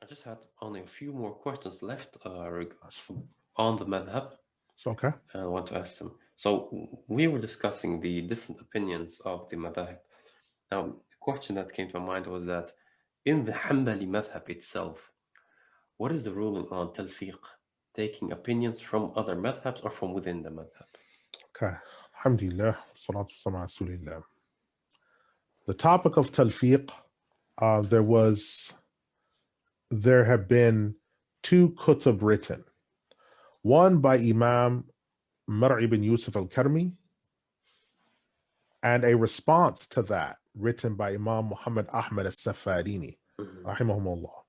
just had only a few more questions left on the madhab, Okay. and I want to ask them. So we were discussing the different opinions of the madhab. Now, the question that came to my mind was that in the Hanbali madhab itself, what is the ruling on talfiq, taking opinions from other madhabs or from within the madhab? Okay. Alhamdulillah. Salatu wassalamu ala Rasulillah. The topic of talfiq, there have been two kutub written. One by Imam Mar' ibn Yusuf al-Karmi, and a response to that written by Imam Muhammad Ahmad al-Safarini, rahimahumullah.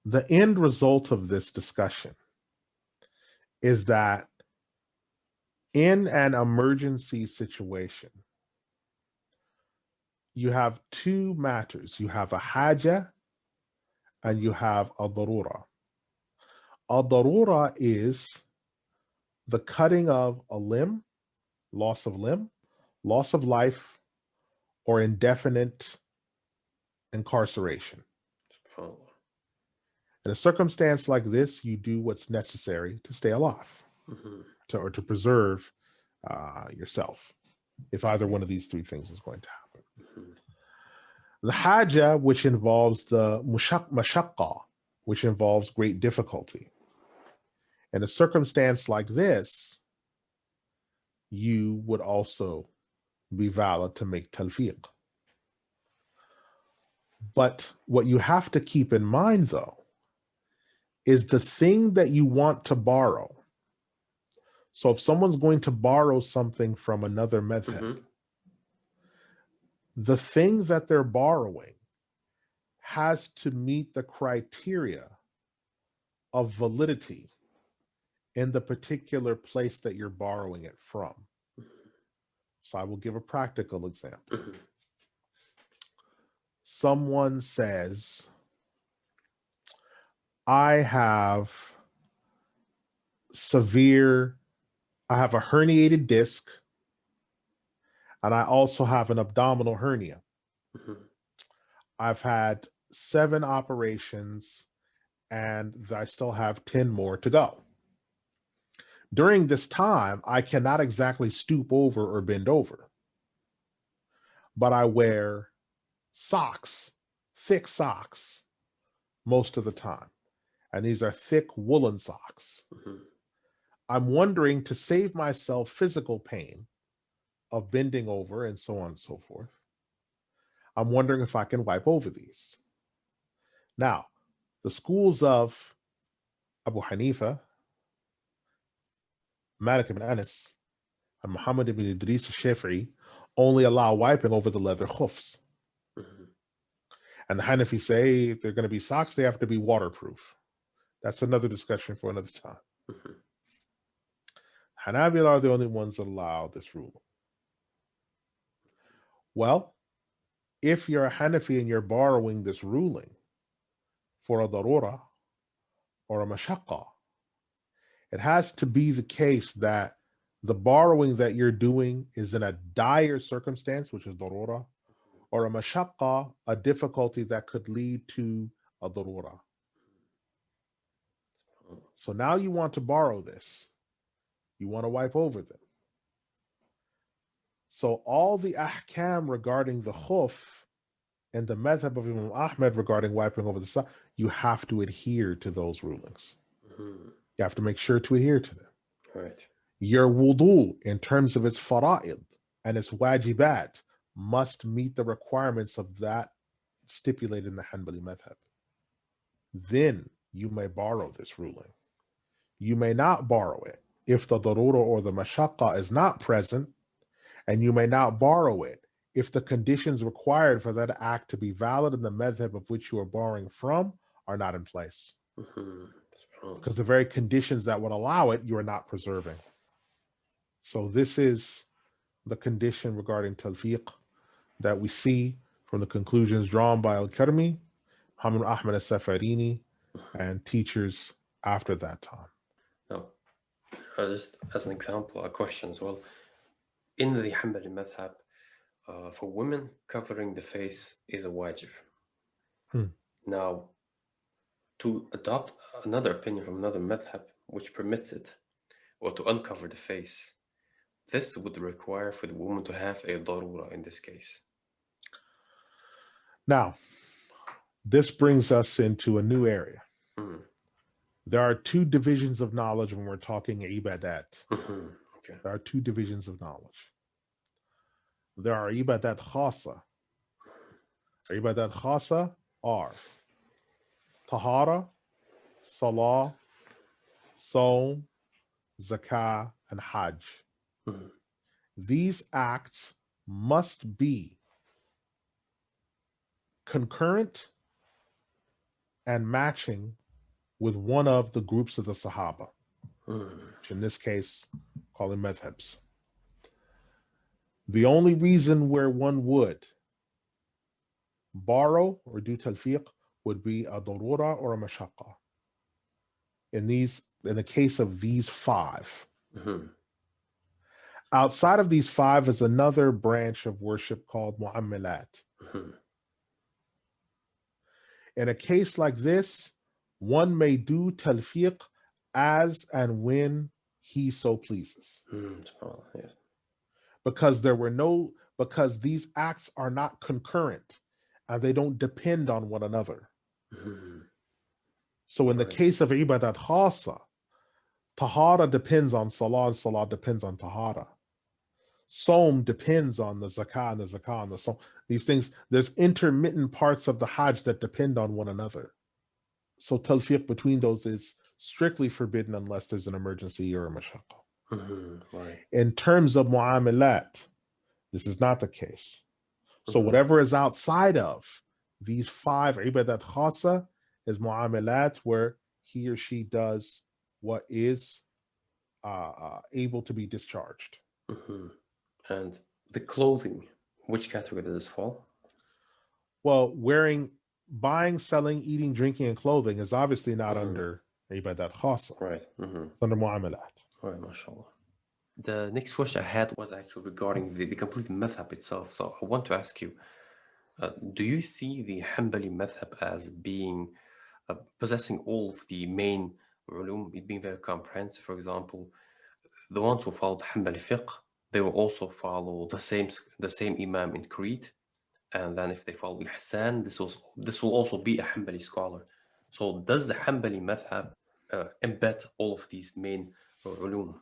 The end result of this discussion is that in an emergency situation, you have two matters. You have a haja and you have a darura. A darura is the cutting of a limb, loss of life, or indefinite incarceration. In a circumstance like this, you do what's necessary to stay alive, or to preserve yourself, if either one of these three things is going to happen. The haja, which involves the mashaqqa, which involves great difficulty. In a circumstance like this, you would also be valid to make talfiq. But what you have to keep in mind, though, is the thing that you want to borrow. So if someone's going to borrow something from another madhab, the thing that they're borrowing has to meet the criteria of validity in the particular place that you're borrowing it from. So I will give a practical example. Someone says, I have a herniated disc, and I also have an abdominal hernia. I've had 7 operations, and I still have 10 more to go. During this time, I cannot exactly stoop over or bend over, but I wear socks, thick socks, most of the time. And these are thick woolen socks. I'm wondering, to save myself physical pain of bending over and so on and so forth, I'm wondering if I can wipe over these. Now, the schools of Abu Hanifa, Malik ibn Anas, and Muhammad ibn Idris al-Shafi'i only allow wiping over the leather khufs. And the Hanafi say if they're going to be socks, they have to be waterproof. That's another discussion for another time. Hanabila are the only ones that allow this rule. Well, if you're a Hanafi and you're borrowing this ruling for a darura or a mashaqqa, it has to be the case that the borrowing that you're doing is in a dire circumstance, which is darura, or a mashaqqa, a difficulty that could lead to a darura. So now you want to borrow this. You want to wipe over them. So all the ahkam regarding the khuf and the madhab of Imam Ahmed regarding wiping over the sock, you have to adhere to those rulings. You have to make sure to adhere to them. Right. Your wudu, in terms of its fara'id and its wajibat, must meet the requirements of that stipulated in the Hanbali madhab. Then you may borrow this ruling. You may not borrow it if the darura or the mashaqqa is not present, and you may not borrow it if the conditions required for that act to be valid in the madhab of which you are borrowing from are not in place. Because the very conditions that would allow it, you are not preserving. So this is the condition regarding talfiq that we see from the conclusions drawn by Al-Karmi, Muhammad Ahmad al-Safarini, and teachers after that time. Now, just as an example, a question as well. In the Hanbali madhab, for women, covering the face is a wajib. Mm. Now, to adopt another opinion from another madhab which permits it, or to uncover the face, this would require for the woman to have a darura in this case. Now, this brings us into a new area. Mm. There are two divisions of knowledge when we're talking ibadat. Mm-hmm. Okay. There are two divisions of knowledge. There are ibadat khasa. Ibadat khasa are tahara, salah, saum, zakah, and hajj. Mm-hmm. These acts must be concurrent and matching with one of the groups of the Sahaba, which in this case, call them madhabs. The only reason where one would borrow or do talfiq would be a darura or a mashaqqa. In the case of these five. Mm-hmm. Outside of these five is another branch of worship called mu'amalat. Mm-hmm. In a case like this, one may do talfiq as and when he so pleases. Yeah. Because these acts are not concurrent and they don't depend on one another. Mm-hmm. So in the case of ibadat khasa, tahara depends on salah and salah depends on tahara. Saum depends on the zakah and the zakah on the saum. These things, there's intermittent parts of the hajj that depend on one another. So talfiq between those is strictly forbidden unless there's an emergency or a mashaqqa. Mm-hmm. Right. In terms of mu'amalat, this is not the case. So whatever is outside of these five ibadat khasa is mu'amalat, where he or she does what is able to be discharged. Mm-hmm. And the clothing, which category does this fall? Well, buying, selling, eating, drinking, and clothing is obviously not under ibadat khasa. Right. Mm-hmm. It's under mu'amalat. Right, mashallah. The next question I had was actually regarding the complete madhab itself. So I want to ask you, do you see the Hanbali madhab as being possessing all of the main ulum, it being very comprehensive? For example, the ones who followed Hanbali Fiqh, they will also follow the same Imam in Creed, and then if they follow Hasan, this will also be a Hanbali scholar. So does the Hanbali madhab embed all of these main ulum?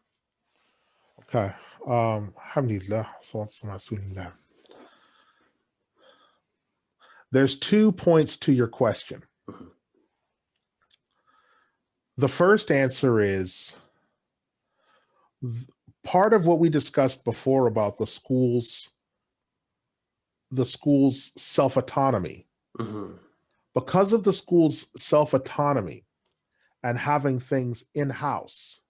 Okay. Alhamdulillah. There's 2 points to your question. Mm-hmm. The first answer is part of what we discussed before about the school's self-autonomy. Mm-hmm. Because of the school's self-autonomy and having things in-house,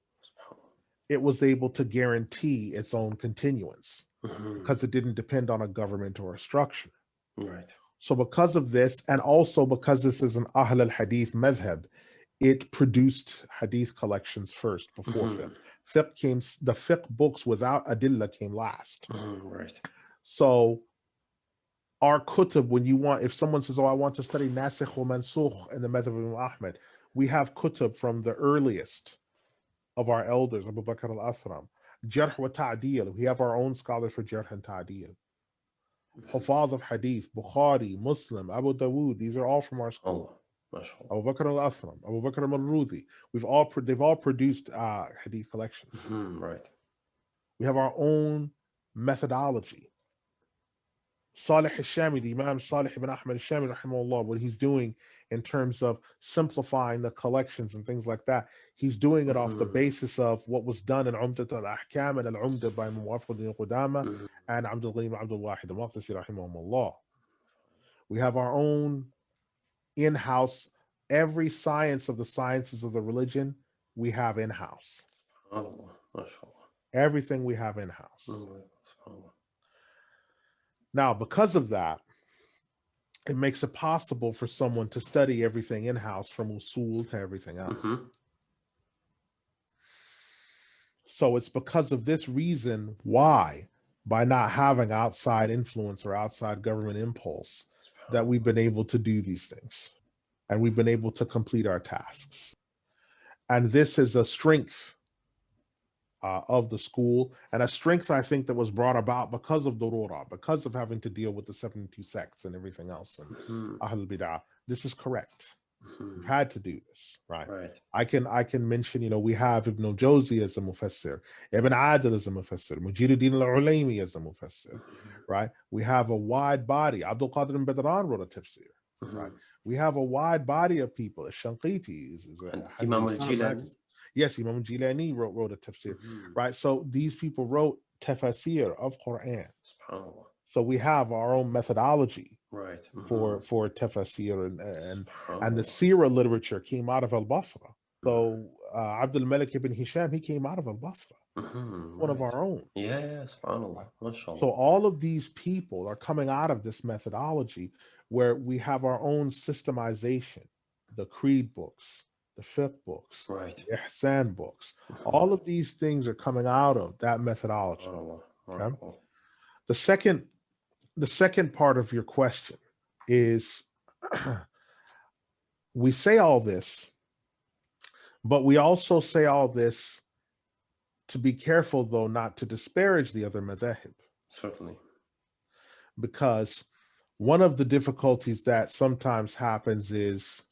it was able to guarantee its own continuance because it didn't depend on a government or a structure. Right. So because of this, and also because this is an Ahl al-Hadith madhab, it produced hadith collections first before fiqh. The fiqh books without adillah came last. Right. So our kutub, if someone says, oh, I want to study nasikh or mansukh in the madhab of Imam Ahmad, we have kutub from the earliest of our elders, Abu Bakr al-Athram, Jarh wa Ta'dil. We have our own scholars for Jarh and Ta'dil. Hufaz of Hadith, Bukhari, Muslim, Abu Dawood, these are all from our school. Abu Bakr al-Athram, Abu Bakr al-Marudi. They've all produced Hadith collections. Right. We have our own methodology. Salih al-Shami, the Imam Salih ibn Ahmad al-Shami, rahimahullah, what he's doing in terms of simplifying the collections and things like that, he's doing it off the basis of what was done in Umdat al-Ahkam and al-Umdah by Muwaffaq al-Qudama and Abdul Ghani Abdul Wahid al-Maqdisi, rahimahullah. We have our own in-house, every science of the sciences of the religion, we have in-house. Everything we have in-house. Now, because of that, it makes it possible for someone to study everything in-house from usul to everything else. So it's because of this reason why, by not having outside influence or outside government impulse, that we've been able to do these things and we've been able to complete our tasks. And this is a strength of the school, and a strength I think that was brought about because of Durura, because of having to deal with the 72 sects and everything else and Ahl Bid'ah. This is correct. We've had to do this, right? I can mention, we have Ibn al-Jawzi as a mufassir, Ibn Adil as a mufassir, Mujiruddin al-Ulaymi as a mufassir, right? We have a wide body. Abdul Qadir al-Badran wrote a tafsir, right? We have a wide body of people. Ash-Shinqiti is Imam al-Jilani. Yes, Imam Al-Jilani wrote a tafsir, right? So these people wrote tafsir of Quran. So we have our own methodology, right, for tafsir, and the Sirah literature came out of Al-Basra. So Abdul Malik ibn Hisham, he came out of Al-Basra, one of our own. Yeah, subhanAllah. MashaAllah. So all of these people are coming out of this methodology where we have our own systemization, the creed books, the fiqh books, right, the ihsan books. All of these things are coming out of that methodology. Okay? The second part of your question is we say all this, but we also say all this to be careful, though, not to disparage the other madhahib. Certainly. Because one of the difficulties that sometimes happens is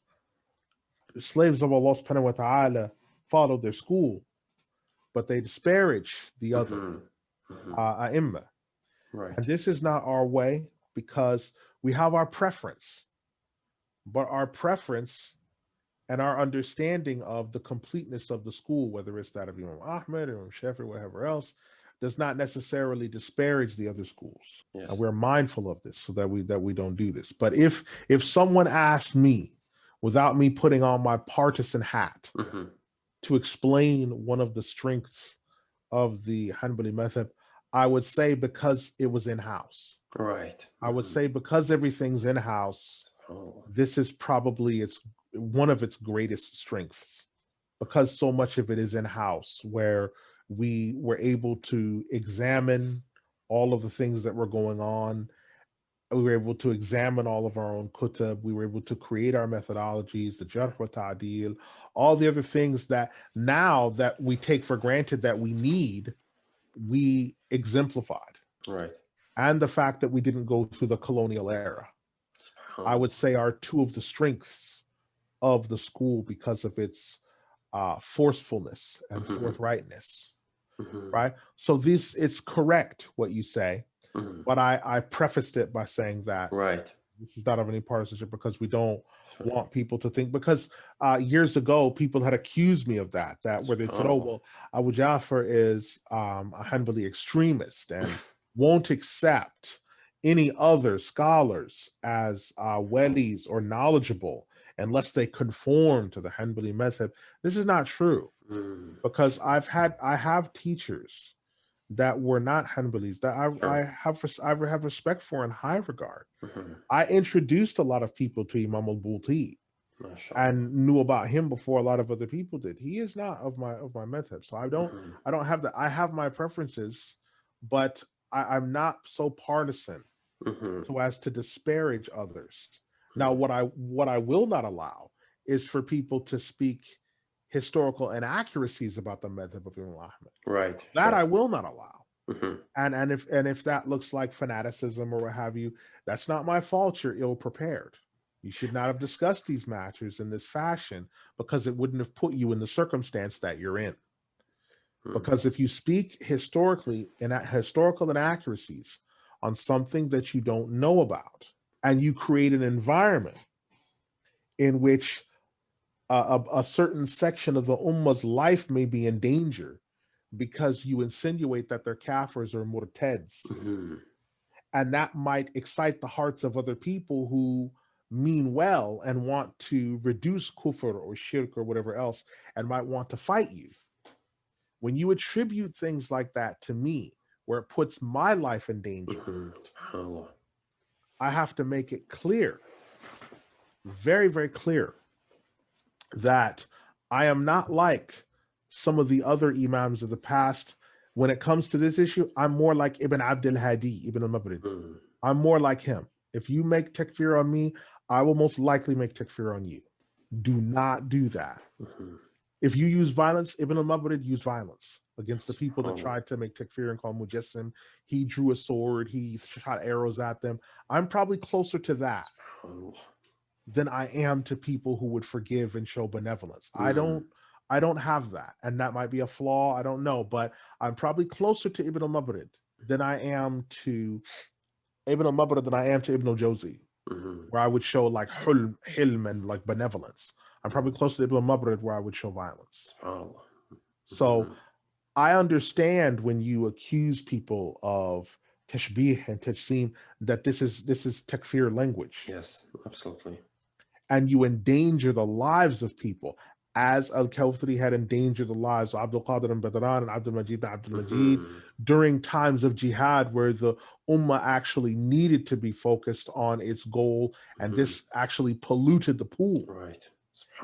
slaves of Allah subhanahu wa ta'ala follow their school, but they disparage the other ai-imma. Right. And this is not our way, because we have our preference, but our preference and our understanding of the completeness of the school, whether it's that of Imam Ahmad or Imam Shafi'i or whatever else, does not necessarily disparage the other schools. Yes. And we're mindful of this so that we don't do this. But if someone asked me, without me putting on my partisan hat, to explain one of the strengths of the Hanbali Madhhab, I would say because it was in-house. Right. I would say because everything's in-house, this is probably one of its greatest strengths, because so much of it is in-house, where we were able to examine all of the things that were going on. We were able to examine all of our own kutub. We were able to create our methodologies, the jarh wa ta'dil, all the other things that now that we take for granted that we need, we exemplified. Right. And the fact that we didn't go through the colonial era, I would say, are two of the strengths of the school because of its forcefulness and forthrightness. Right. So it's correct what you say. But I prefaced it by saying that this is not of any partisanship, because we don't want people to think, because years ago people had accused me of that where they said, oh, well, Abu Ja'far is a Hanbali extremist and won't accept any other scholars as walis or knowledgeable unless they conform to the Hanbali Madhhab. This is not true, because I have teachers that were not Hanbalis that I have respect for and high regard. I introduced a lot of people to Imam al-Bulti and knew about him before a lot of other people did. He is not of my madhhab, so I don't have that. I have my preferences, but I'm not so partisan so as to disparage others. Now, what I will not allow is for people to speak historical inaccuracies about the madhhab of Imam Ahmad. Right. That I will not allow. And if that looks like fanaticism or what have you, that's not my fault. You're ill prepared. You should not have discussed these matters in this fashion, because it wouldn't have put you in the circumstance that you're in. Because if you speak historically in historical inaccuracies on something that you don't know about, and you create an environment in which a certain section of the ummah's life may be in danger because you insinuate that they're kafirs or murtads, and that might excite the hearts of other people who mean well and want to reduce kufr or shirk or whatever else, and might want to fight you. When you attribute things like that to me, where it puts my life in danger, I have to make it clear, very, very clear, that I am not like some of the other imams of the past. When it comes to this issue, I'm more like Ibn Abdul Hadi, Ibn al-Mabrid. I'm more like him. If you make takfir on me, I will most likely make takfir on you. Do not do that. If you use violence, Ibn al-Mabrid used violence against the people that tried to make takfir and call Mujassim. He drew a sword. He shot arrows at them. I'm probably closer to that than I am to people who would forgive and show benevolence. I don't have that. And that might be a flaw. I don't know. But I'm probably closer to Ibn al-Mabrid than I am to Ibn al-Mabrid than I am to Ibn al-Jawzi, where I would show like hilm and like benevolence. I'm probably closer to Ibn al-Mabrid where I would show violence. So I understand when you accuse people of tashbih and tajsim that this is takfir language. Yes, absolutely. And you endanger the lives of people, as Al-Kawthari had endangered the lives of Abdul Qadir and Badran and Abdul Majid and Abdul Majid during times of jihad where the ummah actually needed to be focused on its goal, and this actually polluted the pool. Right.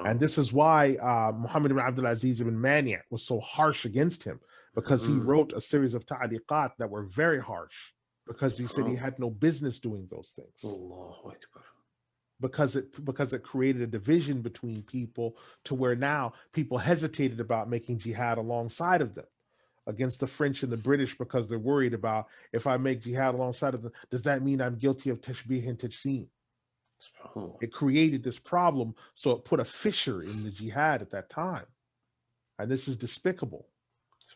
And this is why Muhammad ibn Abdul Aziz ibn Mani' was so harsh against him, because he wrote a series of ta'liqat that were very harsh, because he said he had no business doing those things. Allahu Akbar. Because it created a division between people to where now people hesitated about making jihad alongside of them against the French and the British, because they're worried about, if I make jihad alongside of them, does that mean I'm guilty of tashbih and tajsim? It created this problem, so it put a fissure in the jihad at that time, and this is despicable,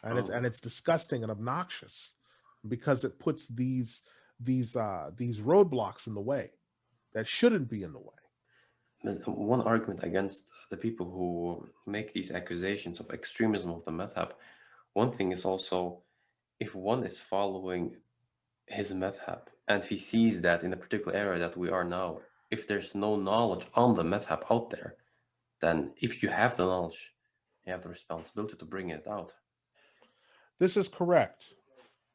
and it's disgusting and obnoxious, because it puts these roadblocks in the way that shouldn't be in the way. One argument against the people who make these accusations of extremism of the madhab, one thing is also, if one is following his madhab and he sees that in a particular area that we are now, if there's no knowledge on the madhab out there, then if you have the knowledge, you have the responsibility to bring it out. This is correct.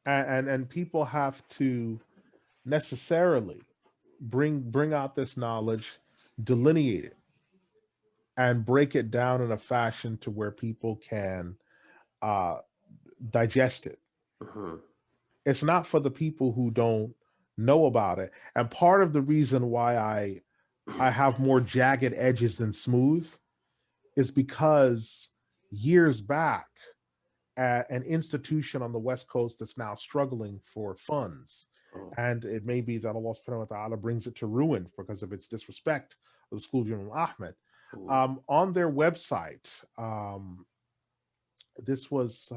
And people have to necessarily bring out this knowledge, delineate it, and break it down in a fashion to where people can digest it. It's not for the people who don't know about it. And part of the reason why I have more jagged edges than smooth is because years back, an institution on the West Coast that's now struggling for funds, and it may be that Allah subhanahu wa ta'ala brings it to ruin because of its disrespect of the school of Imam Ahmed. On their website, this was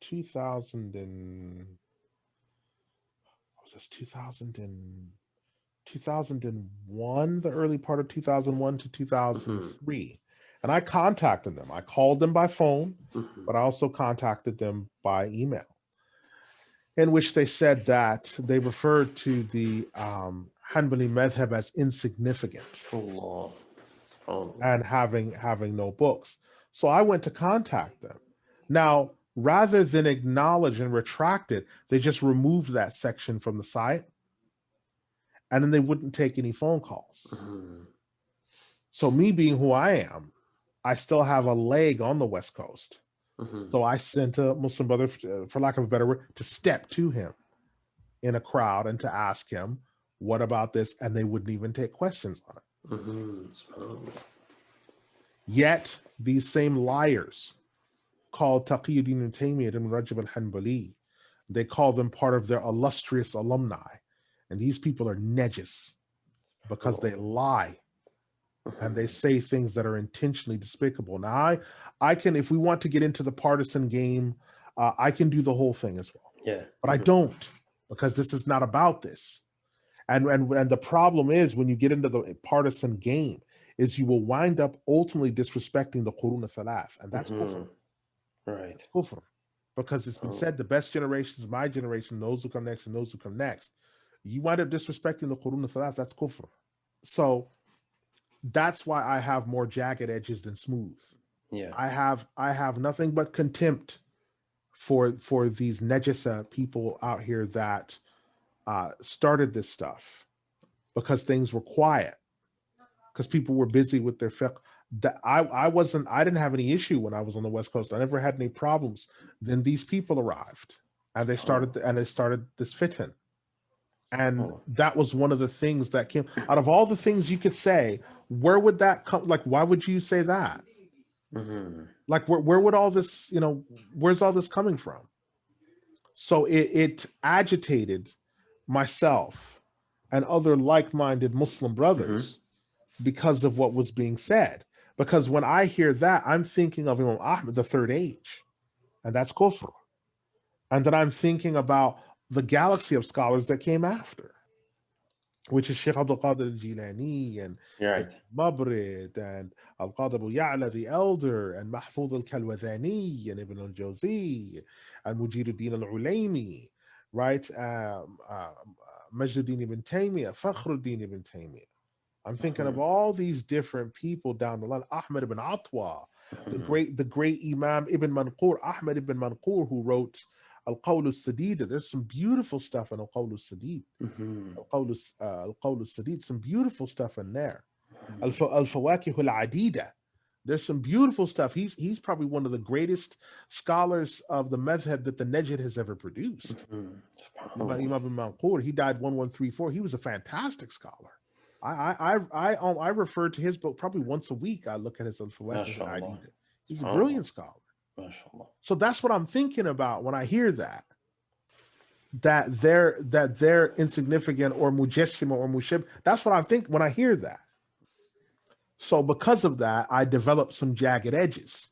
2001, the early part of 2001 to 2003. And I contacted them. I called them by phone, but I also contacted them by email, in which they said that they referred to the Hanbali Madhhab as insignificant and having no books. So I went to contact them. Now, rather than acknowledge and retract it, they just removed that section from the site, and then they wouldn't take any phone calls. So me being who I am, I still have a leg on the West Coast. So I sent a Muslim brother, for lack of a better word, to step to him in a crowd and to ask him, what about this? And they wouldn't even take questions on it. Yet these same liars called Taqiyuddin and Taymiyyah and Rajab al-Hanbali, they call them part of their illustrious alumni. And these people are najis because they lie. And they say things that are intentionally despicable. Now, I can, if we want to get into the partisan game, I can do the whole thing as well. Yeah. But I don't, because this is not about this. And the problem is, when you get into the partisan game, is you will wind up ultimately disrespecting the Qurun al-Thalath, and that's kufr. Right. Kufr. Because it's been said, the best generation is my generation, those who come next and those who come next. You wind up disrespecting the Qurun al-Thalath, that's kufr. So that's why I have more jagged edges than smooth. Yeah. I have nothing but contempt for these najasa people out here that started this stuff because things were quiet, because people were busy with their fiqh. That I didn't have any issue when I was on the West Coast. I never had any problems. Then these people arrived, and they started this fitan. And that was one of the things that came out of all the things you could say. Where would that come? Like, why would you say that? Like, where would all this, where's all this coming from? So it agitated myself and other like-minded Muslim brothers because of what was being said. Because when I hear that, I'm thinking of Imam Ahmad, the third age, and that's kufr. And then I'm thinking about the galaxy of scholars that came after, which is Shaykh Abdul Al-Jilani and Mabrid and Al-Qadi Abu Ya'la the Elder and Mahfuz Al-Kalwathani and Ibn Al-Jawzi and Mujiruddin Al-Ulaymi, right? Majduddin ibn Taymiyyah, Fakhruddin ibn Taymiyyah. I'm thinking of all these different people down the line. Ahmad ibn Atwa, the great Imam Ibn Manqur, Ahmad ibn Manqur, who wrote Al-Qawl al-Sadid. There's some beautiful stuff in Al-Qawl al-Sadid. Al-Qawl al-Sadid, some beautiful stuff in there. Al-Fawakih al-Adida. There's some beautiful stuff. He's probably one of the greatest scholars of the madhhab that the Najd has ever produced. Imam ibn Manqur, he died 1134. He was a fantastic scholar. I refer to his book probably once a week. I look at his Al-Fawakih al-Adida. He's a brilliant scholar. So that's what I'm thinking about when I hear that they're insignificant or mujassima or mushib. That's what I think when I hear that. So because of that, I developed some jagged edges.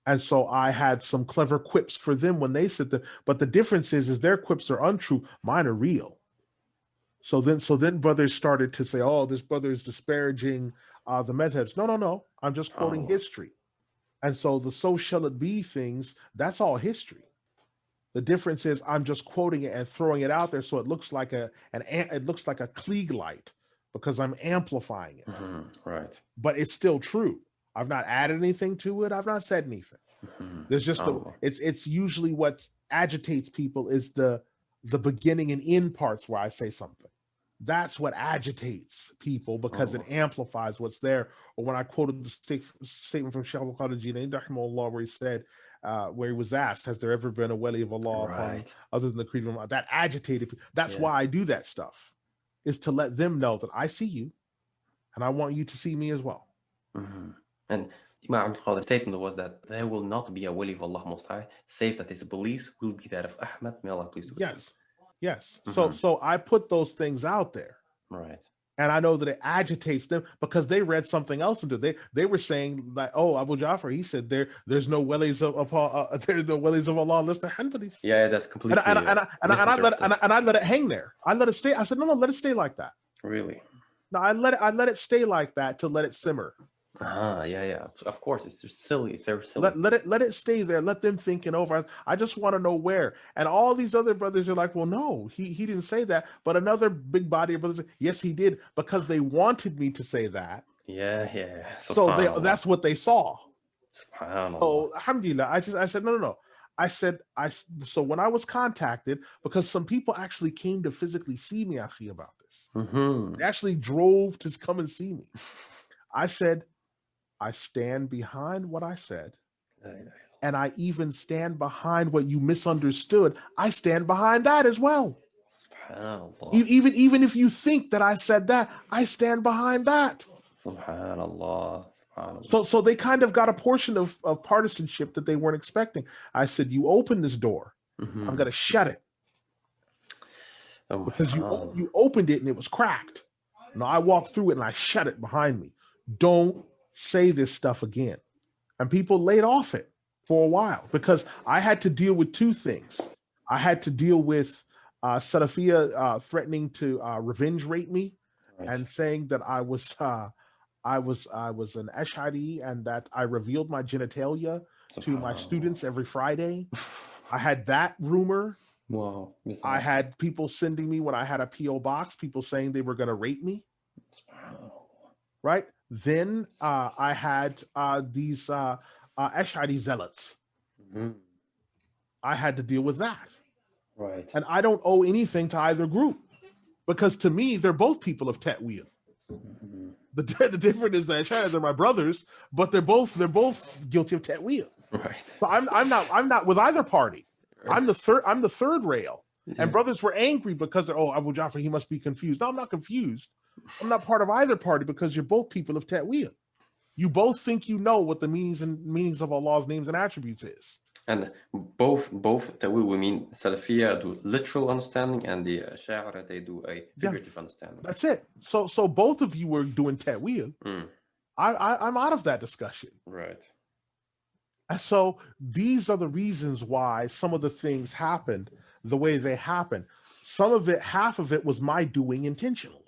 And so I had some clever quips for them when they said that. But the difference is their quips are untrue. Mine are real. So then brothers started to say, oh, this brother is disparaging the madhabs. No. I'm just quoting history. And so the so shall it be things, that's all history. The difference is I'm just quoting it and throwing it out there so it looks like a Klieg light because I'm amplifying it. Right. But it's still true. I've not added anything to it. I've not said anything. There's just it's usually what agitates people is the beginning and end parts where I say something. That's what agitates people because it amplifies what's there. Or when I quoted the statement from Shaykh Al-Jilani, where he said, where he was asked, has there ever been a wali of Allah other than the creed of Allah? That agitated people. That's why I do that stuff, is to let them know that I see you and I want you to see me as well. And Imam Al-Khulaifi's statement was that there will not be a wali of Allah Most High, save that his beliefs will be that of Ahmad. May Allah please do it. Yes. So I put those things out there. Right. And I know that it agitates them because they read something else into it. They were saying like, oh, Abu Ja'far, he said there's no walis of Allah unless they're Hanbalis. Yeah, that's completely. And I let it hang there. I let it stay. I said, no, let it stay like that. Really? No, I let it stay like that to let it simmer. Yeah. Of course, it's just silly. It's very silly. Let it stay there. Let them think it over. I just want to know where. And all these other brothers are like, well, no, he didn't say that. But another big body of brothers, yes, he did, because they wanted me to say that. Yeah. So that's what they saw. So alhamdulillah, I said no. So when I was contacted, because some people actually came to physically see me actually about this. They actually drove to come and see me. I said, I stand behind what I said, and I even stand behind what you misunderstood. I stand behind that as well. Even if you think that I said that, I stand behind that. Subhanallah. So they kind of got a portion of partisanship that they weren't expecting. I said, you open this door, I'm going to shut it. Because you opened it and it was cracked. No, I walked through it and I shut it behind me. Don't say this stuff again. And people laid off it for a while because I had to deal with two things. I had to deal with Salafiyah threatening to revenge rape me and saying that I was an Ash'ari and that I revealed my genitalia to my students every Friday. I had that rumor. Wow. I had people sending me when I had a P.O. box, people saying they were going to rape me. Right? Then I had these Ash'ari zealots. I had to deal with that. Right. And I don't owe anything to either group because to me, they're both people of Ta'wil. The difference is that Ash'ari, they're my brothers, but they're both guilty of Ta'wil. Right. So I'm not with either party. Right. I'm the third rail. And Yeah. brothers were angry because they're, oh, Abu Ja'far, he must be confused. No, I'm not confused. I'm not part of either party because you're both people of ta'wil. You both think you know what the meanings of Allah's names and attributes is. And both that we mean Salafiyya do literal understanding, and the Ash'ari they do a figurative understanding. That's it. So both of you were doing ta'wil. I'm out of that discussion. Right. And so these are the reasons why some of the things happened the way they happened. Some of it, half of it was my doing intentionally.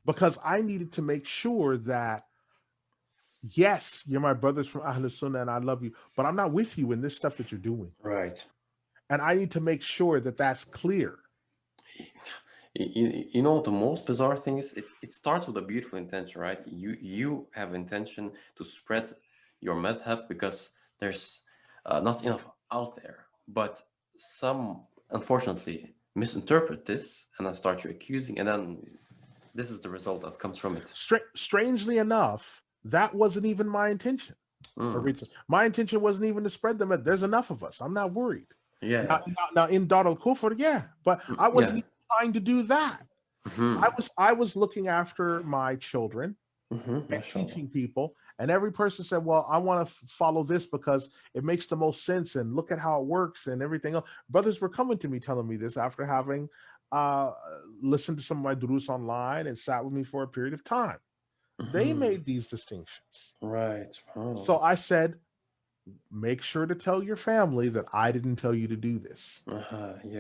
Because I needed to make sure that, yes, you're my brothers from Ahlul Sunnah and I love you, but I'm not with you in this stuff that you're doing. Right. And I need to make sure that that's clear. You know, the most bizarre thing is it starts with a beautiful intention, right? You have intention to spread your madhab because there's not enough out there. But some, unfortunately, misinterpret this and then start you accusing, and then this is the result that comes from it. Strangely enough, that wasn't even my intention. My intention wasn't even to spread them. There's enough of us. I'm not worried. Yeah. Now in Dar al-Kufr, yeah. But I wasn't even trying to do that. I was looking after my children and teaching people. And every person said, well, I want to follow this because it makes the most sense. And look at how it works and everything else. Brothers were coming to me telling me this after having listened to some of my durus online and sat with me for a period of time. They made these distinctions. Right. So I said, make sure to tell your family that I didn't tell you to do this.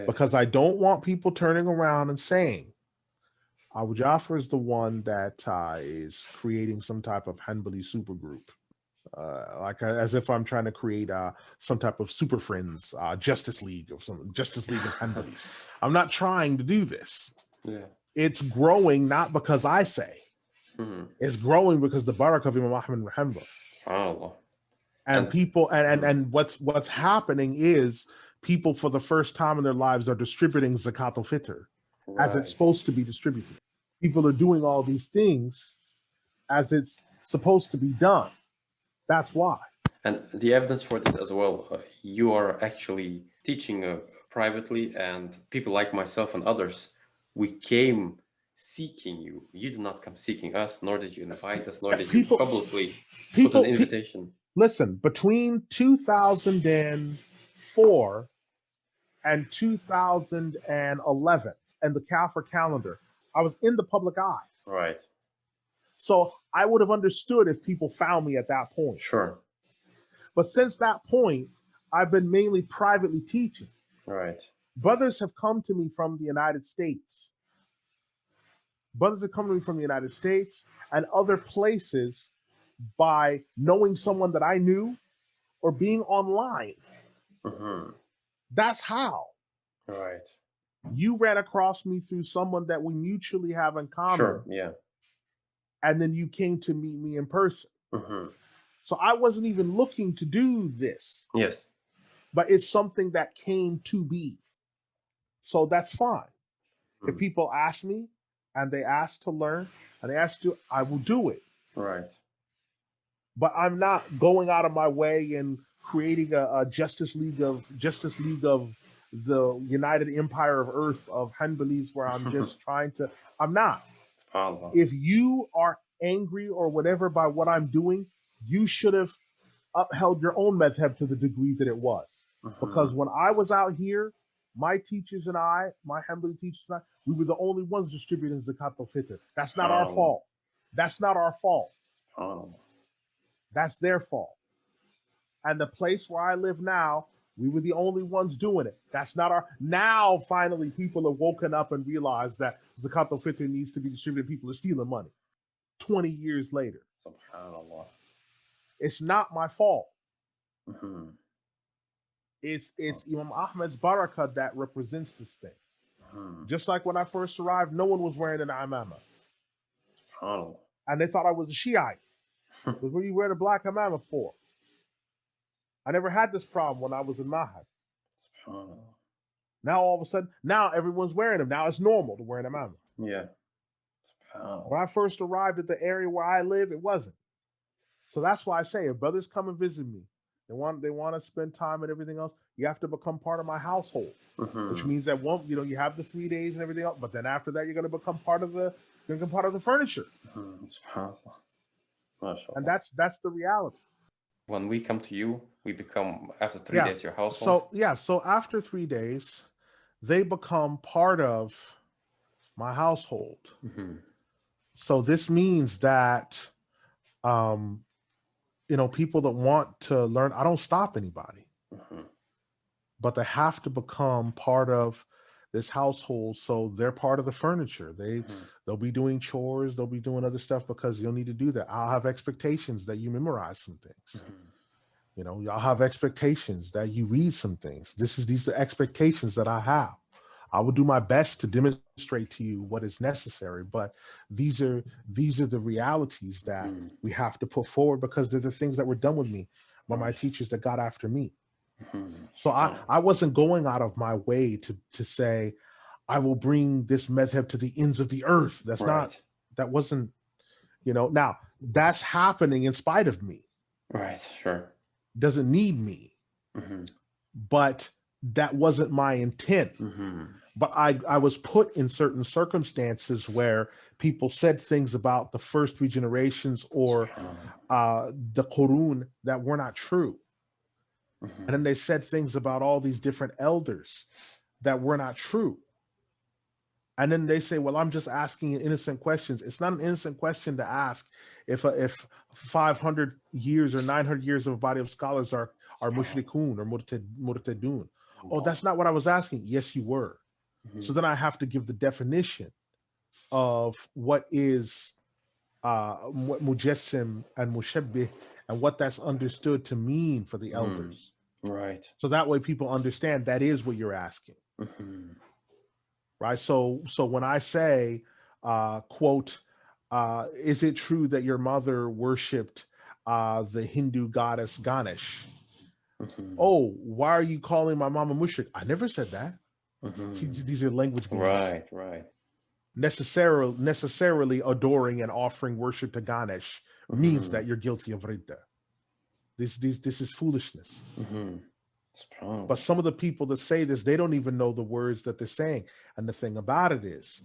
Because I don't want people turning around and saying, Abu Ja'far is the one that is creating some type of Hanbali supergroup. As if I'm trying to create some type of Super Friends Justice League of Hanbalis. I'm not trying to do this. Yeah. It's growing not because I say. It's growing because the barakah of Imam Ahmad ibn Hanbal. And people and what's happening is people for the first time in their lives are distributing zakat al-fitr as it's supposed to be distributed. People are doing all these things as it's supposed to be done. That's why. And the evidence for this as well, you are actually teaching privately, and people like myself and others, we came seeking you. You did not come seeking us, nor did you invite us, nor did you publicly put an invitation. Listen, between 2004 and 2011 and the Kafir calendar, I was in the public eye. Right. So I would have understood if people found me at that point. Sure. But since that point, I've been mainly privately teaching. Right. Brothers have come to me from the United States. And other places by knowing someone that I knew or being online. That's how. Right. You ran across me through someone that we mutually have in common. Sure, yeah. And then you came to meet me in person. So I wasn't even looking to do this. Yes. But it's something that came to be. So that's fine. If people ask me and they ask to learn and they ask to, I will do it. Right. But I'm not going out of my way and creating a Justice League of the United Empire of Earth of Hanbalis where I'm just trying to. I'm not. If you are angry or whatever by what I'm doing, you should have upheld your own madhab to the degree that it was. Because when I was out here, my teachers and I, my Hanbali teachers and I, we were the only ones distributing zakat al-fitr. That's not our fault. That's not our fault. That's their fault. And the place where I live now, we were the only ones doing it. That's not our. Now, finally, people have woken up and realized that zakat al-fitr needs to be distributed. People are stealing money. 20 years later. SubhanAllah. It's not my fault. It's Imam Ahmad's barakah that represents this thing. Just like when I first arrived, no one was wearing an imamah. And they thought I was a Shiite. Because what do you wear the black imamah for? I never had this problem when I was in Mahad. Now all of a sudden, now everyone's wearing them. Now it's normal to wear an imamah. Yeah. When I first arrived at the area where I live, it wasn't. So that's why I say, if brothers come and visit me, They want to spend time and everything else. You have to become part of my household, which Mhm. means that you have the 3 days and everything else, but then after that, you're going to become part of the furniture, SubhanAllah. and MashaAllah. that's the reality. When we come to you, we become, after three Yeah. days, your household. So after 3 days, they become part of my household. Mhm. So this means that um, people that want to learn, I don't stop anybody, Mhm. but they have to become part of this household. So they're part of the furniture. Mhm. They'll be doing chores, they'll be doing other stuff because you'll need to do that. I'll have expectations that you memorize some things. Mhm. Y'all have expectations that you read some things. These are expectations that I have. I will do my best to demonstrate to you what is necessary, but these are the realities that Mhm. we have to put forward because they're the things that were done with me by my Right. teachers that got after me. Mhm. So SubhanAllah. I wasn't going out of my way to say I will bring this madhab to the ends of the earth. Right. That wasn't, now that's happening in spite of me. Right. Sure. Doesn't need me, Mhm. but that wasn't my intent. Mhm. But I was put in certain circumstances where people said things about the first 3 generations or SubhanAllah. the Qurun that were not true. Mhm. And then they said things about all these different elders that were not true. And then they say, well, I'm just asking innocent questions. It's not an innocent question to ask if 500 years or 900 years of a body of scholars are mushrikun or murtadun. Oh, Allah. that's not what I was asking. Yes, you were. Mhm. So then I have to give the definition of what is what mujassim and mushabbih and what that's understood to mean for the Mhm. elders. Right. So that way people understand that is what you're asking. Mhm. Right. So when I say, quote, is it true that your mother worshipped the Hindu goddess Ganesh? Mhm. Oh, why are you calling my mama mushrik? I never said that. See, Mhm. these are language games. Right. Right. Necessarily adoring and offering worship to Ganesh means that Mhm. you're guilty of ridda. This is foolishness. Mhm. But SubhanAllah. some of the people that say this, they don't even know the words that they're saying. And the thing about it is,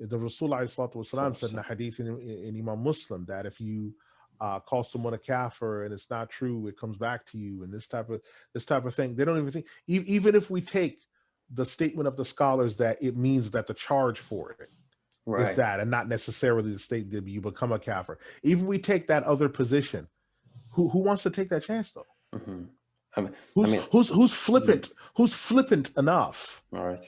the Rasul والسلام, said in a hadith in Imam Muslim that if you call someone a kafir and it's not true, it comes back to you, and this type of thing. They don't even think. Even if we take the statement of the scholars that it means that the charge for it is Right. that, and not necessarily the state that you become a kafir. Even we take that other position, who wants to take that chance though? Mhm. I mean, I Who's mean, who's mhm. flippant? Who's flippant enough All right.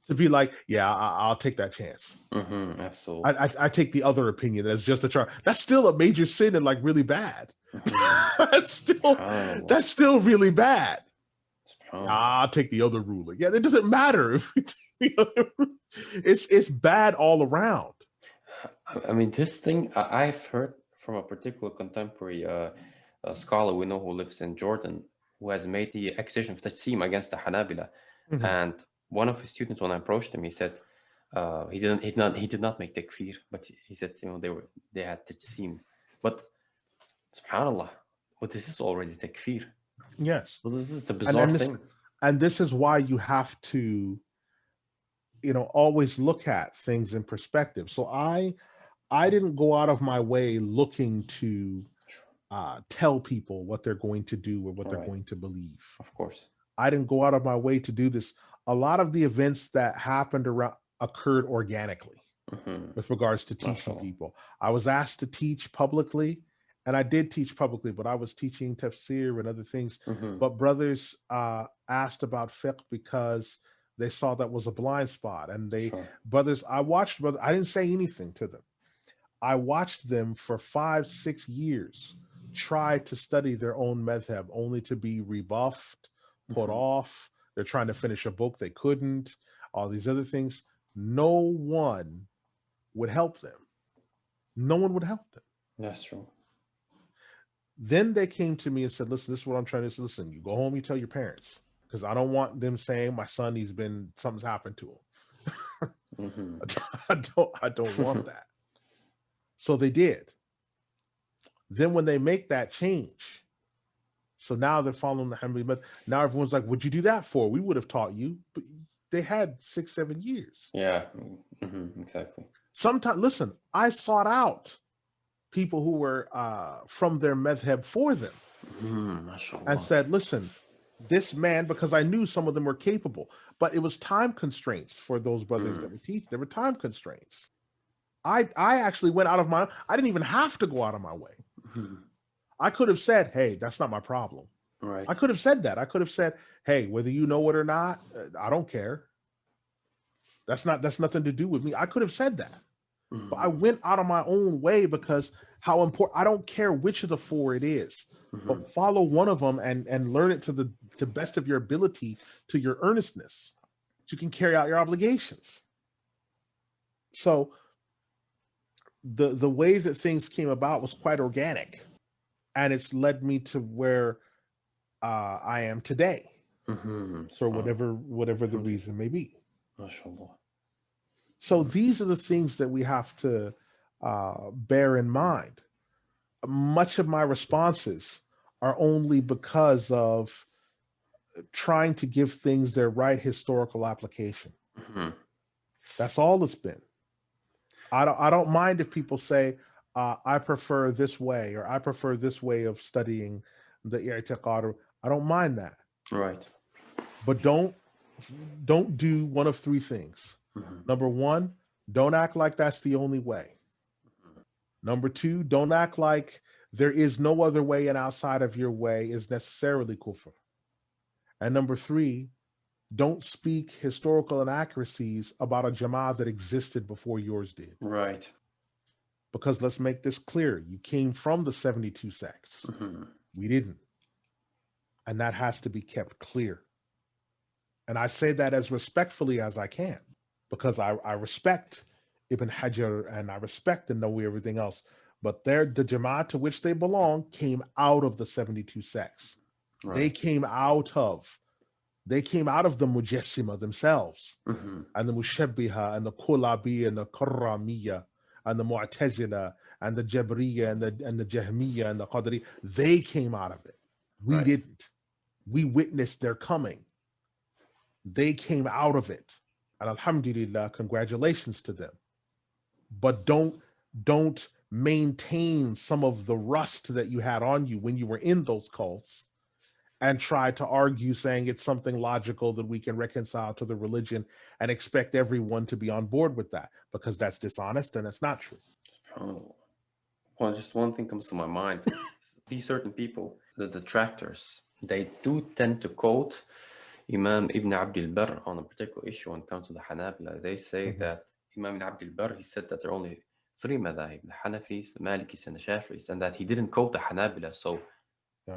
to be like, yeah, I'll take that chance. Mhm. Absolutely. I take the other opinion as just a charge. That's still a major sin and like really bad. Mhm. that's still SubhanAllah. that's still really bad. Yeah, SubhanAllah. I'll take the other ruling. Yeah, it doesn't matter if we take the other. It's bad all around. I mean, this thing I've heard from a particular contemporary scholar we know who lives in Jordan, who has made the accusation of tajsim against the Hanabila. Mhm. And one of his students, when I approached him, he said he did not make takfir, but he said they had tajsim. But subhanallah, well, this is already takfir. Yes, So this is a and bizarre and this thing. and this is why you have to always look at things in perspective. So I didn't go out of my way looking to tell people what they're going to do or what All they're right, going to believe. of course. I didn't go out of my way to do this. A lot of the events that happened around occurred organically Mm-hmm. with regards to teaching MashaAllah. people. I was asked to teach publicly, and I did teach publicly, but I was teaching tafsir and other things. Mm-hmm. But brothers asked about fiqh because they saw that was a blind spot. And Sure. I watched brothers, I didn't say anything to them. I watched them for 5-6 years try to study their own madhab only to be rebuffed, put Mm-hmm. off. They're trying to finish a book they couldn't, all these other things. No one would help them. No one would help them. That's true. Then they came to me and said, listen, this is what I'm trying to say. Listen, you go home, you tell your parents. Because I don't want them saying my son, something's happened to him. Mm-hmm. I don't want that. So they did. Then when they make that change, So now they're following the Hanbali method. Now everyone's like, what'd you do that for? We would have taught you. But they had 6-7 years. Yeah, exactly. Sometimes, listen, I sought out people who were from their madhhab for them and said, listen, this man, because I knew some of them were capable, but it was time constraints for those brothers that were teaching. There were time constraints. I actually went out of my, I didn't even have to go out of my way. I could have said, hey, that's not my problem. Right. I could have said that. I could have said, hey, whether you know it or not, I don't care. That's nothing to do with me. I could have said that. But I went out of my own way because how important, I don't care which of the four it is, but follow one of them and learn it to the best of your ability, to your earnestness, so you can carry out your obligations. So the way that things came about was quite organic, and it's led me to where I am today, for whatever the reason may be. MashaAllah. So these are the things that we have to bear in mind. Much of my responses are only because of trying to give things their right historical application. That's all it's been. I don't mind if people say, I prefer this way, or I prefer this way of studying the i'tiqad. I don't mind that. Right. But don't do one of three things. Number one, don't act like that's the only way. Number two, don't act like there is no other way and outside of your way is necessarily kufr. And number three, don't speak historical inaccuracies about a jama'ah that existed before yours did. Right. Because let's make this clear. You came from the 72 sects. We didn't. And that has to be kept clear. And I say that as respectfully as I can, because I respect Ibn Hajar and I respect and know everything else. But the Jama'at to which they belong came out of the 72 sects. Right. They came out of the Mujassima themselves, and the Mushabbiha and the Kulabi and the Karramiyya and the Mu'tazila and the Jabriya and the Jahmiya and the Qadri. They came out of it. We didn't. We witnessed their coming. They came out of it. And alhamdulillah, congratulations to them. But don't maintain some of the rust that you had on you when you were in those cults and try to argue saying it's something logical that we can reconcile to the religion and expect everyone to be on board with that, because that's dishonest and it's not true. Oh. Well, just one thing comes to my mind. These certain people, the detractors, they do tend to quote Imam Ibn Abd al-Barr on a particular issue when it comes to the Hanabila. They say that Imam Ibn Abd al-Barr, he said that there are only three madhahib, the Hanafis, the Malikis, and the Shafi'is, and that he didn't quote the Hanabila, so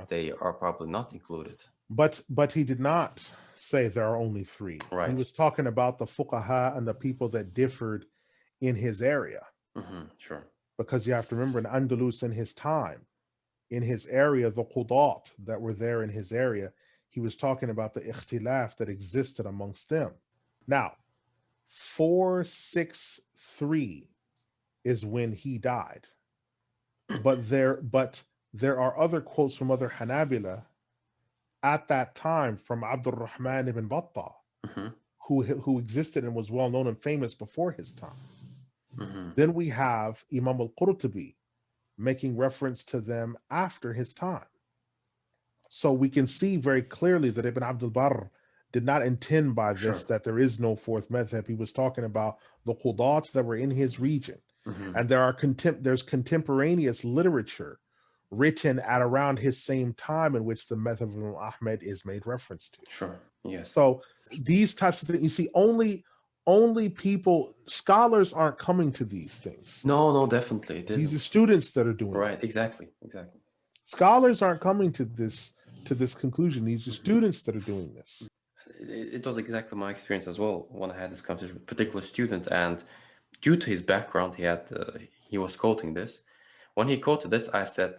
they are probably not included. But he did not say there are only three. Right. He was talking about the fuqaha and the people that differed in his area. Sure. Because you have to remember, in Andalus, in his time, in his area, the qudat that were there in his area, he was talking about the ikhtilaf that existed amongst them. Now, 463 is when he died. But there are other quotes from other Hanabila at that time, from Abdul Rahman ibn Battah, who existed and was well known and famous before his time. Then we have Imam al-Qurtubi making reference to them after his time. So we can see very clearly that Ibn Abd al-Barr did not intend by this that there is no fourth madhhab. He was talking about the qudats that were in his region. And there's contemporaneous literature written at around his same time in which the madhhab of Imam Ahmed is made reference to. Sure. Yes. So these types of things, you see, only people, scholars aren't coming to these things. No, definitely. These are students that are doing right. it. Exactly. Scholars aren't coming to this conclusion. These are students that are doing this. It was exactly my experience as well when I had this conversation with a particular student, and due to his background, he was quoting this. When he quoted this, I said,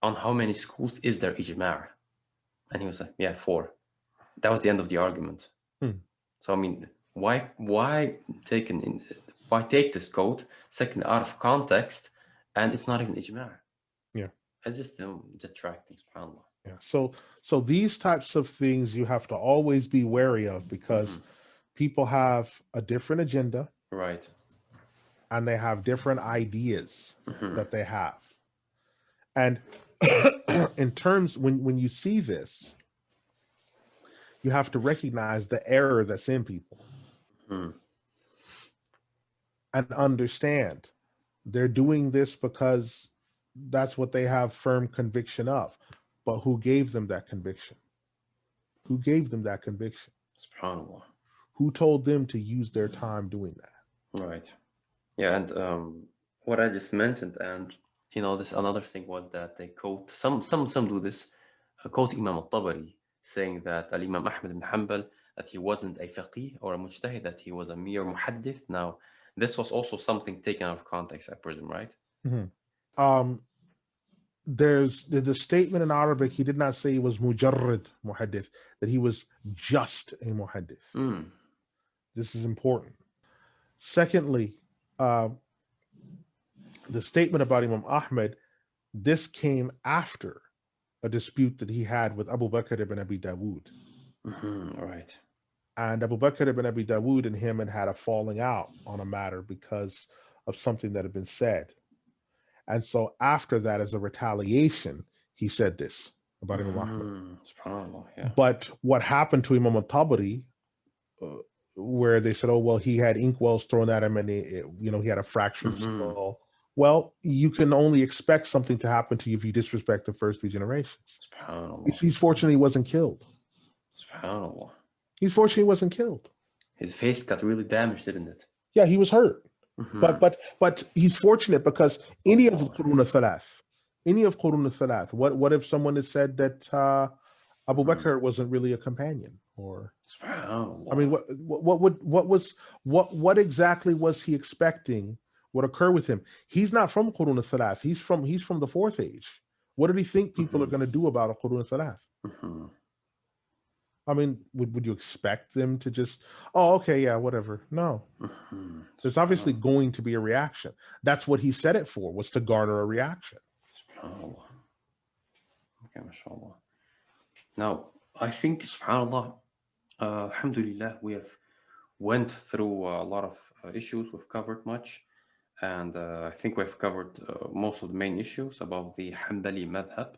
on how many schools is there ijma'? And he was like, yeah, 4. That was the end of the argument. So I mean, why take this quote, second, out of context, and it's not even ijma'? Yeah. It's just detracting, subhanAllah. Yeah. So these types of things you have to always be wary of, because people have a different agenda Right. and they have different ideas that they have. And in terms, when you see this, you have to recognize the error that's in people and understand they're doing this because that's what they have firm conviction of. But who gave them that conviction? Who gave them that conviction? SubhanAllah. Who told them to use their time doing that? Right. Yeah, and what I just mentioned, and this another thing was that they quote some do this, quote Imam At-Tabari saying that Al-Imam Ahmad ibn Hanbal, that he wasn't a faqih or a mujtahid, that he was a mere muhaddith. Now, this was also something taken out of context, I presume, right? Mhm. Um, there's the statement in Arabic. He did not say he was mujarrad muhaddith, that he was just a muhaddith. This is important. Secondly, the statement about Imam Ahmed, this came after a dispute that he had with Abu Bakr ibn Abi Dawood. Right. And Abu Bakr ibn Abi Dawood and him had a falling out on a matter because of something that had been said. And so after that, as a retaliation, he said this about Imam Ahmed. SubhanAllah, yeah. But what happened to Imam At-Tabari, where they said, oh, well, he had inkwells thrown at him and he had a fractured skull. Well, you can only expect something to happen to you if you disrespect the first 3 generations. SubhanAllah. He's fortunate he wasn't killed. SubhanAllah. He's fortunate he wasn't killed. His face got really damaged, didn't it? Yeah, he was hurt. But he's fortunate because any of Qurun al-Thalath, what if someone had said that Abu Bakr wasn't really a companion? Or I mean, what exactly was he expecting would occur with him? He's not from Qurun al-Thalath. He's from the 4th age. What did he think people are going to do about a Qurun al-Thalath? I mean, would you expect them to just, oh, okay, yeah, whatever? No. There's obviously going to be a reaction. That's what he said it for, was to garner a reaction. SubhanAllah. Okay, mashallah. Now, I think, SubhanAllah, alhamdulillah, we have went through a lot of issues. We've covered much. And I think we've covered most of the main issues about the Hanbali Madhhab.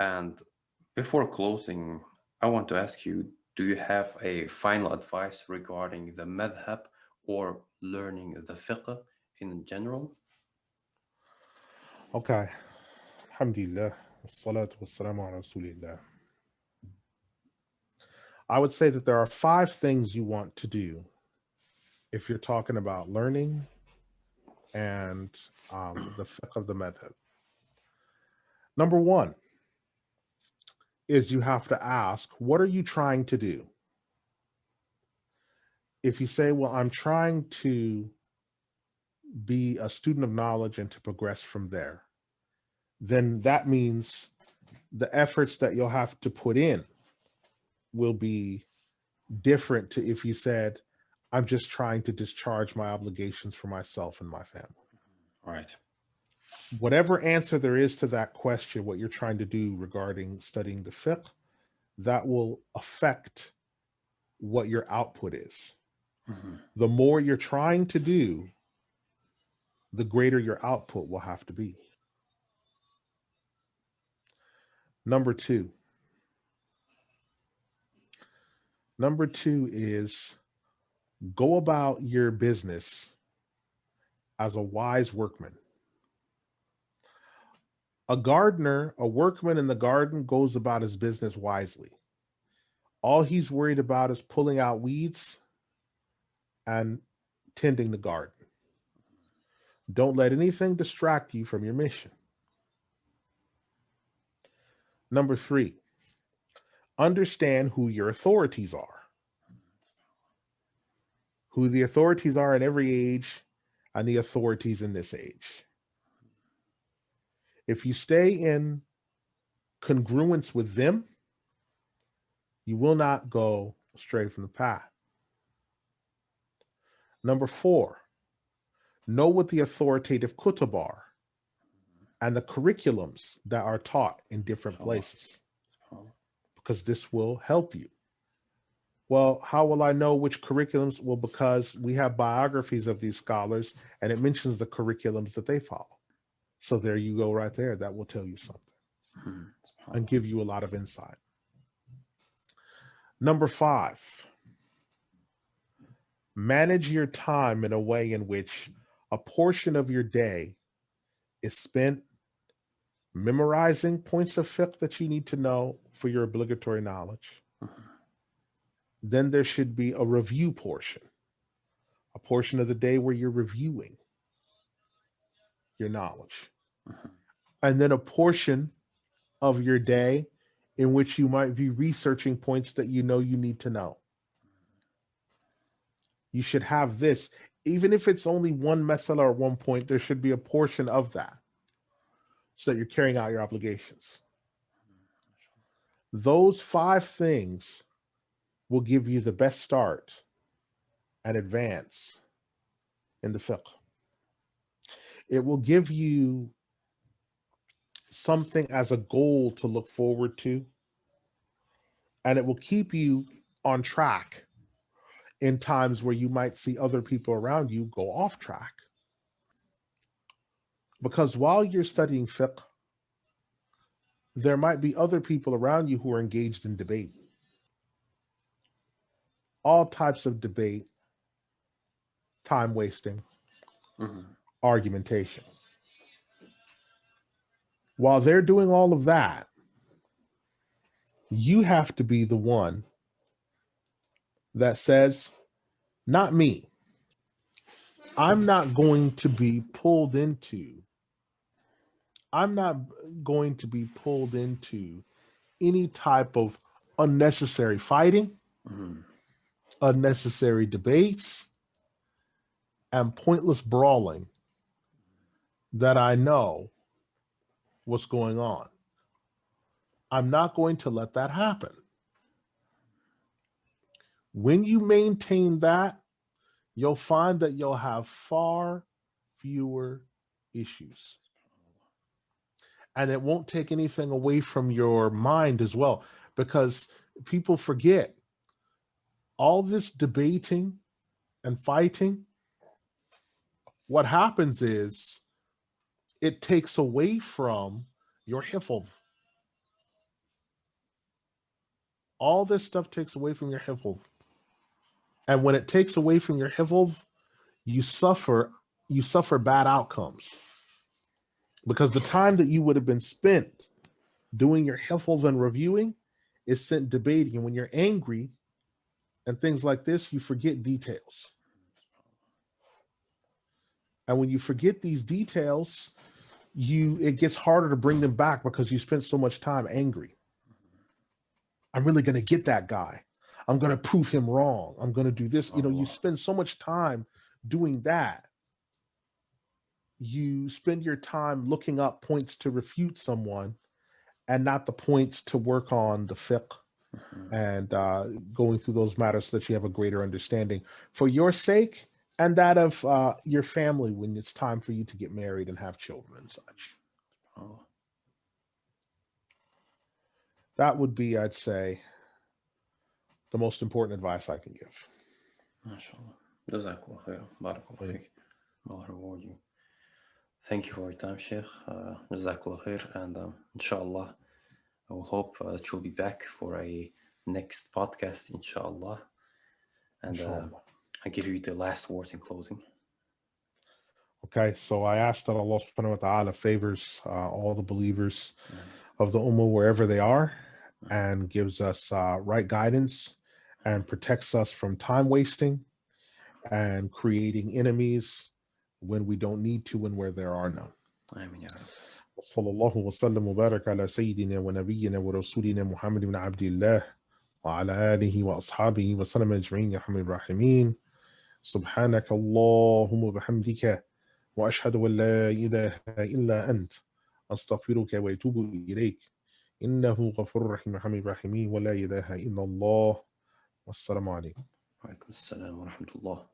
And before closing, I want to ask you, do you have a final advice regarding the madhab or learning the fiqh in general? Okay. Alhamdulillah. Wassalatu wassalamu ala rasulillah. I would say that there are 5 things you want to do if you're talking about learning and the fiqh of the madhab. Number 1 is you have to ask, what are you trying to do? If you say, well, I'm trying to be a student of knowledge and to progress from there, then that means the efforts that you'll have to put in will be different to if you said, I'm just trying to discharge my obligations for myself and my family. Right. Whatever answer there is to that question, what you're trying to do regarding studying the fiqh, that will affect what your output is. The more you're trying to do, the greater your output will have to be. Number 2 is go about your business as a wise workman. A gardener, a workman in the garden, goes about his business wisely. All he's worried about is pulling out weeds and tending the garden. Don't let anything distract you from your mission. Number 3, understand who your authorities are. Who the authorities are in every age and the authorities in this age. If you stay in congruence with them, you will not go astray from the path. Number 4, know what the authoritative kutub are and the curriculums that are taught in different Inshallah. places, SubhanAllah. because this will help you. Well, how will I know which curriculums? Well, because we have biographies of these scholars and it mentions the curriculums that they follow. So there you go, right there. That will tell you something and SubhanAllah. give you a lot of insight. Number 5, manage your time in a way in which a portion of your day is spent memorizing points of fiqh that you need to know for your obligatory knowledge. Then there should be a review portion, a portion of the day where you're reviewing your knowledge. And then a portion of your day in which you might be researching points that you know you need to know. You should have this, even if it's only one masala or one point, there should be a portion of that so that you're carrying out your obligations. Those 5 things will give you the best start and advance in the fiqh. It will give you something as a goal to look forward to, and it will keep you on track in times where you might see other people around you go off track. Because while you're studying fiqh, there might be other people around you who are engaged in debate. All types of debate, time wasting, argumentation. While they're doing all of that, you have to be the one that says, not me. I'm not going to be pulled into any type of unnecessary fighting, unnecessary debates, and pointless brawling that I know what's going on. I'm not going to let that happen. When you maintain that, you'll find that you'll have far fewer issues. And it won't take anything away from your mind as well, because people forget all this debating and fighting. What happens is it takes away from your hifz. All this stuff takes away from your hifz. And when it takes away from your hifz, you suffer bad outcomes. Because the time that you would have been spent doing your hifz and reviewing is spent debating. And when you're angry and things like this, you forget details. And when you forget these details, it gets harder to bring them back because you spent so much time angry. I'm really going to get that guy. I'm going to prove him wrong. I'm going to do this. You spend so much time doing that. You spend your time looking up points to refute someone and not the points to work on the fiqh and going through those matters so that you have a greater understanding for your sake and that of your family when it's time for you to get married and have children and such. That would be, I'd say, the most important advice I can give. MashaAllah. Jazakallah khair. Barakallah fiqh. Allah reward you. Thank you for your time, Sheikh. Jazakallah khair. And inshallah, I will hope that you'll be back for a next podcast, inshallah. And I give you the last words in closing. Okay, so I ask that Allah subhanahu wa ta'ala favors all the believers of the Ummah wherever they are and gives us right guidance and protects us from time wasting and creating enemies when we don't need to and where there are none. Ameen ya Rabbi. صلى الله وسلم وبارك على سيدنا ونبينا ورسولنا محمد بن عبد الله وعلى آله وأصحابه وسلم أجمعين يا أرحم الراحمين. سبحانك اللهم وبحمدك وأشهد أن لا إله إلا أنت أستغفرك وأتوب إليك إنه غفور رحيم أرحم الراحمين ولا إله إلا الله والسلام عليكم. وعليكم السلام ورحمة الله.